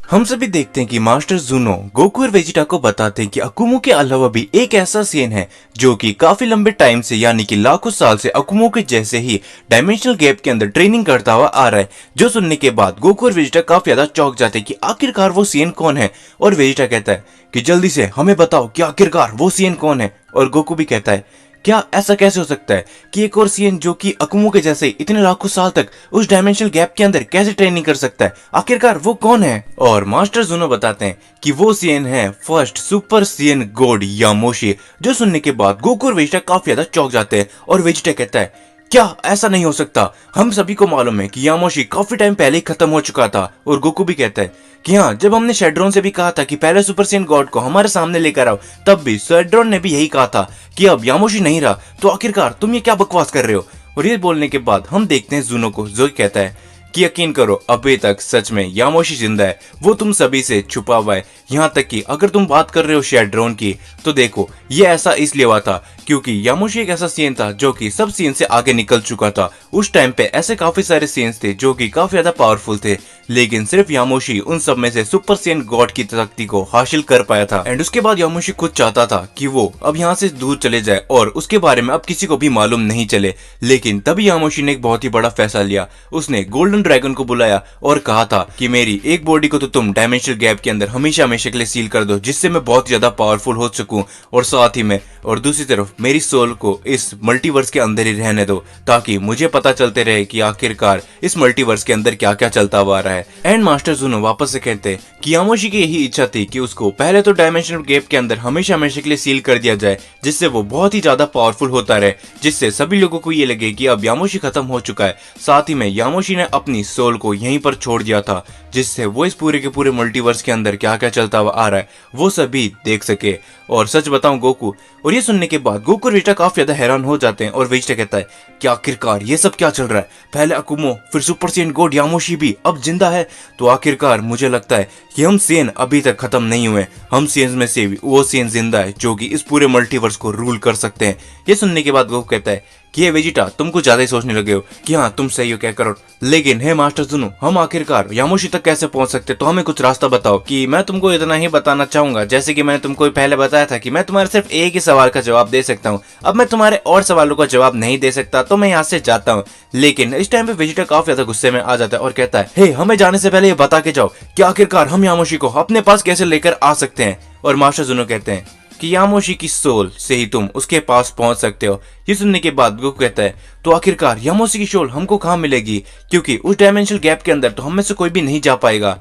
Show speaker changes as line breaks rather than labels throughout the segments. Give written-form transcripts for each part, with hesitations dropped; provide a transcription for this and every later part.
हम सभी देखते हैं कि मास्टर जूनो गोकू और वेजिटा को बताते हैं कि अकुमो के अलावा भी एक ऐसा सेन है जो कि काफी लंबे टाइम से यानी कि लाखों साल से अकुमो के जैसे ही डायमेंशनल गैप के अंदर ट्रेनिंग करता हुआ आ रहा है। जो सुनने के बाद गोकू और वेजिटा काफी ज्यादा चौंक जाते हैं कि आखिरकार वो सेन कौन है। और वेजिटा कहता है कि जल्दी से हमें बताओ कि आखिरकार वो सेन कौन है। और गोकू भी कहता है क्या ऐसा कैसे हो सकता है कि एक और सीएन जो कि अकुमो के जैसे इतने लाखों साल तक उस डायमेंशनल गैप के अंदर कैसे ट्रेनिंग कर सकता है, आखिरकार वो कौन है। और मास्टर जूनो बताते हैं कि वो सीएन है फर्स्ट सुपर सीएन गॉड यामोशी। जो सुनने के बाद गोकू और वेजिटा काफी ज्यादा चौंक जाते हैं। और वेजिटा कहता है क्या ऐसा नहीं हो सकता, हम सभी को मालूम है कि यामोशी काफी टाइम पहले ही खत्म हो चुका था। और गोकू भी कहता है कि हाँ, जब हमने शेड्रोन से भी कहा था कि पहले सुपर सेन गॉड को हमारे सामने लेकर आओ, तब भी शेड्रोन ने भी यही कहा था कि अब यामोशी नहीं रहा, तो आखिरकार तुम ये क्या बकवास कर रहे हो। और ये बोलने के बाद हम देखते हैं जूनो को, जो कहता है कि यकीन करो अभी तक सच में यामोशी जिंदा है, वो तुम सभी से छुपा हुआ है। यहाँ तक कि अगर तुम बात कर रहे हो शेड्रोन की, तो देखो ये ऐसा इसलिए हुआ था क्योंकि यामोशी एक ऐसा सीन था जो कि सब सीन से आगे निकल चुका था। उस टाइम पे ऐसे काफी सारे सीन्स थे जो कि काफी ज्यादा पावरफुल थे, लेकिन सिर्फ यामोशी उन सब में से सुपर सेन गॉड की शक्ति को हासिल कर पाया था। एंड उसके बाद यामोशी खुद चाहता था कि वो अब यहाँ से दूर चले जाए और उसके बारे में अब किसी को भी मालूम नहीं चले। लेकिन तभी यामोशी ने एक बहुत ही बड़ा फैसला लिया। उसने गोल्डन ड्रैगन को बुलाया और कहा था कि मेरी एक बॉडी को तो तुम डायमेंशनल गैप के अंदर हमेशा हमेशा के लिए सील कर दो, जिससे मैं बहुत ज्यादा पावरफुल हो सकूं, और साथ ही में और दूसरी तरफ मेरी सोल को इस मल्टीवर्स के अंदर ही रहने दो, ताकि मुझे पता चलते रहे कि आखिरकार इस मल्टीवर्स के अंदर क्या क्या चलता हुआ रहा है। एंड मास्टर जूनो वापस से कहते हैं कि यामोशी की यही इच्छा थी कि उसको पहले तो डायमेंशनल गैप के अंदर हमेशा हमेशा के लिए सील कर दिया जाए, जिससे वो बहुत ही ज्यादा पावरफुल होता रहे, जिससे सभी लोगों को ये लगे कि अब यामोशी खत्म हो चुका है। साथ ही में यामोशी ने अपनी सोल को यहीं पर छोड़ दिया था, जिससे वो इस पूरे के पूरे मल्टीवर्स के अंदर क्या क्या चलता हुआ आ रहा है वो सभी देख सके। और सच बताऊं गोकू, और ये सुनने के बाद गोकू और वेजिटा काफी ज्यादा हैरान हो जाते हैं। और वेजिटा कहता है कि आखिरकार ये सब क्या चल रहा है, पहले अकुमो फिर सुपर सेन गॉड यामोशी भी अब जिंदा है, तो आखिरकार मुझे लगता है कि हम सेन अभी तक खत्म नहीं हुए, हम सेन में से भी वो सेन जिंदा है जो कि इस पूरे मल्टीवर्स को रूल कर सकते हैं। ये सुनने के बाद गोकू कहता है कि ये वेजिटा तुम कुछ ज्यादा ही सोचने लगे हो कि हाँ तुम सही हो क्या करो, लेकिन हे मास्टर जूनो हम आखिरकार यामोशी तक कैसे पहुंच सकते, तो हमें कुछ रास्ता बताओ। कि मैं तुमको इतना ही बताना चाहूंगा, जैसे कि मैंने तुमको पहले बताया था कि मैं तुम्हारे सिर्फ एक ही सवाल का जवाब दे सकता हूँ, अब मैं तुम्हारे और सवालों का जवाब नहीं दे सकता, तो मैं यहाँ से जाता हूँ। लेकिन इस टाइम पे वेजिटा काफी ज्यादा गुस्से में आ जाता है और कहता है हे हमें जाने से पहले ये बता के जाओ कि आखिरकार हम यामोशी को अपने पास कैसे लेकर आ सकते हैं। और मास्टर जूनो कहते हैं कि यामोशी की सोल से ही तुम उसके पास पहुंच सकते हो। ये सुनने के बाद गोकू कहता है तो आखिरकार यामोशी की सोल हमको कहां मिलेगी, क्योंकि उस डायमेंशनल गैप के अंदर तो हम में से कोई भी नहीं जा पाएगा।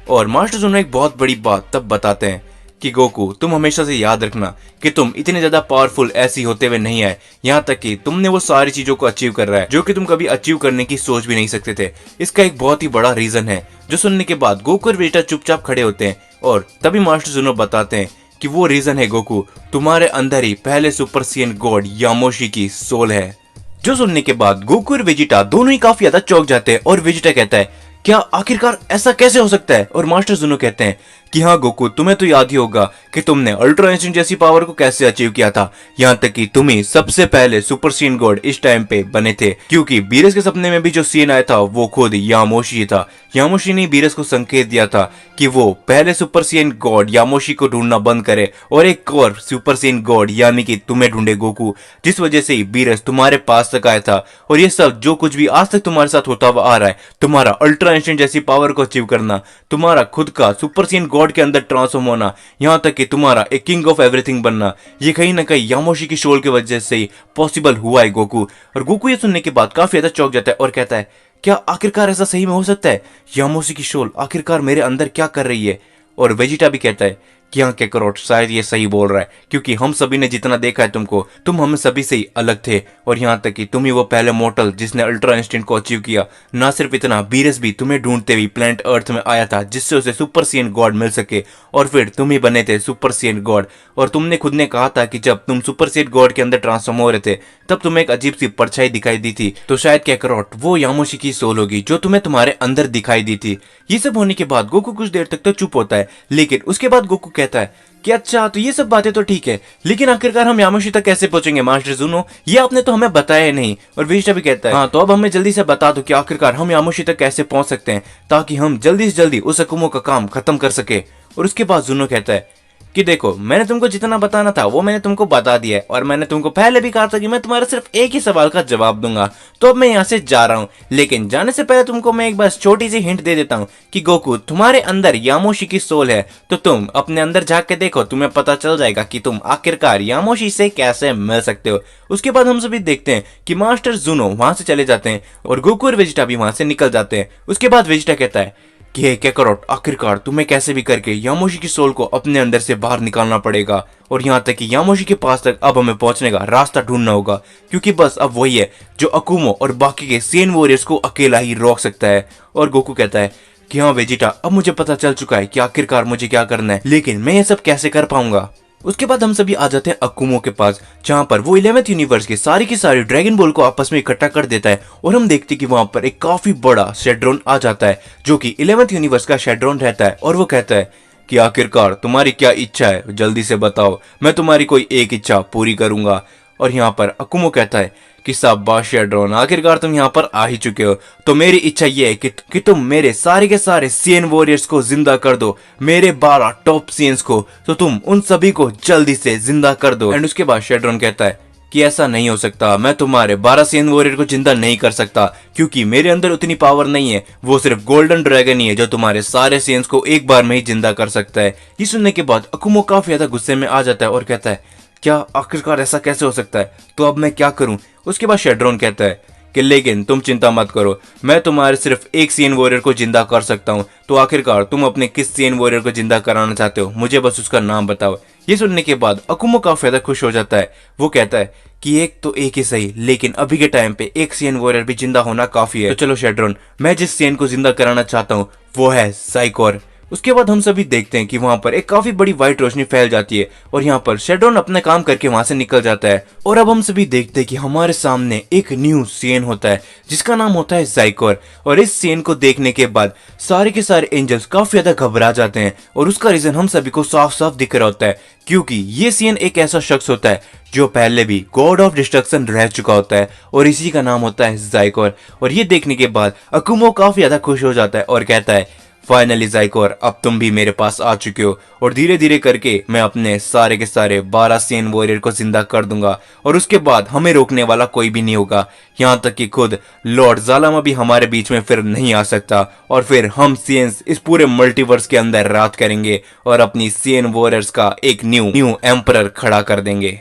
और मास्टर जूनो एक बहुत बड़ी बात तब बताते हैं कि गोकू तुम हमेशा से याद रखना कि तुम इतने ज्यादा पावरफुल ऐसी होते हुए नहीं आए, यहाँ तक कि तुमने वो सारी चीजों को अचीव कर रहा है जो कि तुम कभी अचीव करने की सोच भी नहीं सकते थे। इसका एक बहुत ही बड़ा रीजन है। जो सुनने के बाद गोकू और वेजिटा चुपचाप खड़े होते हैं और तभी मास्टर जूनो बताते हैं कि वो रीजन है गोकू, तुम्हारे अंदर ही पहले सुपर सेन गॉड यामोशी की सोल है। जो सुनने के बाद गोकू और वेजिटा दोनों ही काफी ज्यादा चौंक जाते हैं। और वेजिटा कहता है क्या आखिरकार ऐसा कैसे हो सकता है। और मास्टर जूनो कहते हैं कि हाँ गोकू तुम्हें तो याद ही होगा कि तुमने अल्ट्रा इंस्टेंट जैसी पावर को कैसे अचीव किया था, यहाँ तक कि तुम ही सबसे पहले सुपर सीन गॉड इस टाइम पे बने थे, क्योंकि बीरस के सपने में भी जो सीन आया था वो खुद यामोशी था। यामोशी ने बीरस को संकेत दिया था कि वो पहले सुपर सीन गॉड यामोशी को ढूंढना बंद करे और एक और सुपर सीन गॉड यानी कि तुम्हें ढूंढे गोकू, जिस वजह से बीरस तुम्हारे पास तक आया था। और ये सब जो कुछ भी आज तक तुम्हारे साथ होता हुआ आ रहा है, तुम्हारा अल्ट्रा इंस्टेंट जैसी पावर को अचीव करना, तुम्हारा खुद का सुपर सीन गॉड के अंदर ट्रांसफॉर्म होना, यहाँ तक कि तुम्हारा एक किंग ऑफ एवरीथिंग बनना, ये कहीं ना कहीं यामोशी की सोल की वजह से ही पॉसिबल हुआ है गोकू। और गोकू ये सुनने के बाद काफी ज्यादा चौंक जाता है और कहता है क्या आखिरकार ऐसा सही में हो सकता है, यामोशी की सोल आखिरकार मेरे अंदर क्या कर रही है। और वेजिटा भी कहता है कि हाँ कैकरोट शायद ये सही बोल रहा है, क्योंकि हम सभी ने जितना देखा है तुमको, तुम हम सभी से ही अलग थे, और यहाँ तक कि तुम ही वो पहले मॉर्टल जिसने अल्ट्रा इंस्टेंट को अचीव किया। ना सिर्फ इतना, बीरस भी तुम्हें ढूंढते हुए प्लेनेट अर्थ में आया था जिससे उसे सुपर सीएन गॉड मिल सके, और फिर तुम ही बने थे सुपर सीएन गॉड। और तुमने खुद ने कहा था कि जब तुम सुपर सीएन गॉड के अंदर ट्रांसफॉर्म हो रहे थे तब तुम्हें एक अजीब सी परछाई दिखाई दी थी, तो शायद कैकरोट वो यामोशी की सोल होगी जो तुम्हें तुम्हारे अंदर दिखाई दी थी। ये सब होने के बाद गोकू कुछ देर तक तो चुप होता है, लेकिन उसके बाद गोकू कहता है कि अच्छा तो ये सब बातें तो ठीक है, लेकिन आखिरकार हम यामाशी तक कैसे पहुंचेंगे मास्टर ज़ूनो, ये आपने तो हमें बताया ही नहीं। और वेजिटा भी कहता है हाँ तो अब हमें जल्दी से बता दो कि आखिरकार हम यामाशी तक कैसे पहुंच सकते हैं ताकि हम जल्दी से जल्दी उस अकुमो का काम खत्म कर सके। और उसके बाद ज़ूनो कहता है कि देखो मैंने तुमको जितना बताना था वो मैंने तुमको बता दिया है, और मैंने तुमको पहले भी कहा था कि मैं तुम्हारे सिर्फ एक ही सवाल का जवाब दूंगा। तो अब मैं यहाँ से जा रहा हूँ, लेकिन जाने से पहले तुमको मैं एक बार छोटी सी हिंट दे देता हूँ कि गोकू तुम्हारे अंदर यामोशी की सोल है, तो तुम अपने अंदर झांक के देखो, तुम्हें पता चल जाएगा कि तुम आखिरकार यामोशी से कैसे मिल सकते हो। उसके बाद हम सभी देखते हैं कि मास्टर ज़ूनो वहां से चले जाते हैं और गोकू और वेजिटा भी वहां से निकल जाते हैं। उसके बाद वेजिटा कहता है कि हे कैकरोट, आखिरकार तुम्हें कैसे भी करके यामोशी की सोल को अपने अंदर से बाहर निकालना पड़ेगा, और यहाँ तक कि यामोशी के पास तक अब हमें पहुंचने का रास्ता ढूंढना होगा, क्योंकि बस अब वही है जो अकुमो और बाकी के सेन वॉरियर्स को अकेला ही रोक सकता है। और गोकू कहता है कि हाँ वेजिटा, अब मुझे पता चल चुका है कि आखिरकार मुझे क्या करना है, लेकिन मैं ये सब कैसे कर पाऊंगा। उसके बाद हम सभी आ जाते हैं अकुमो के पास, जहां पर वो 11th यूनिवर्स के सारी की सारी ड्रैगन बॉल को आपस में इकट्ठा कर देता है, और हम देखते हैं कि वहां पर एक काफी बड़ा शेड्रोन आ जाता है जो कि 11th यूनिवर्स का शेड्रोन रहता है। और वो कहता है कि आखिरकार तुम्हारी क्या इच्छा है, जल्दी से बताओ, मैं तुम्हारी कोई एक इच्छा पूरी करूंगा। और यहाँ पर अकुमो कहता है कि शाबाश शेड्रोन, आखिरकार तुम यहाँ पर आ ही चुके हो, तो मेरी इच्छा ये है कि तुम मेरे सारे के सारे सीएन वॉरियर्स को जिंदा कर दो, मेरे 12 टॉप सीएन्स को, तो तुम उन सभी को जल्दी से जिंदा कर दो। एंड उसके बाद शेड्रोन कहता है कि ऐसा नहीं हो सकता, मैं तुम्हारे 12 सीएन वॉरियर को जिंदा नहीं कर सकता, क्योंकि मेरे अंदर उतनी पावर नहीं है, वो सिर्फ गोल्डन ड्रैगन ही है जो तुम्हारे सारे सीएन्स को एक बार में ही जिंदा कर सकता है। ये सुनने के बाद अकुमो काफी ज्यादा गुस्से में आ जाता है और कहता है क्या आखिरकार ऐसा कैसे हो सकता है, तो अब मैं क्या करूं। उसके बाद शेड्रोन कहता है कि लेकिन तुम चिंता मत करो, मैं तुम्हारे सिर्फ एक सीएन वॉरियर को जिंदा कर सकता हूं, तो आखिरकार तुम अपने किस सीएन वॉरियर को जिंदा कराना चाहते हो, मुझे बस उसका नाम बताओ। ये सुनने के बाद अकुमो काफी ज्यादा खुश हो जाता है। वो कहता है कि एक तो एक ही सही, लेकिन अभी के टाइम पे एक सीएन वॉरियर भी जिंदा होना काफी है। तो चलो शेड्रोन, मैं जिस सीएन को जिंदा कराना चाहता हूँ वो है साइकोर। उसके बाद हम सभी देखते हैं कि वहां पर एक काफी बड़ी व्हाइट रोशनी फैल जाती है, और यहाँ पर शेड्रोन अपना काम करके वहां से निकल जाता है। और अब हम सभी देखते हैं कि हमारे सामने एक न्यू सीन होता है जिसका नाम होता है जाइकोर। और इस सीन को देखने के बाद सारे के सारे एंजल्स काफी ज्यादा घबरा जाते हैं, और उसका रीजन हम सभी को साफ साफ दिख रहा होता है, क्योंकि ये सीन एक ऐसा शख्स होता है जो पहले भी गॉड ऑफ डिस्ट्रक्शन रह चुका होता है, और इसी का नाम होता है जाइकोर। और ये देखने के बाद अकुमो काफी ज्यादा खुश हो जाता है और कहता है फाइनली जाइकोर, अब तुम भी मेरे पास आ चुके हो, और धीरे धीरे करके मैं अपने सारे के सारे 12 सीएन वॉरियर को जिंदा कर दूंगा, और उसके बाद हमें रोकने वाला कोई भी नहीं होगा, यहाँ तक कि खुद लॉर्ड ज़ालामा भी हमारे बीच में फिर नहीं आ सकता, और फिर हम सीएन्स इस पूरे मल्टीवर्स के अंदर राज करेंगे और अपनी सीएन वॉरियर्स का एक न्यू एम्परर खड़ा कर देंगे।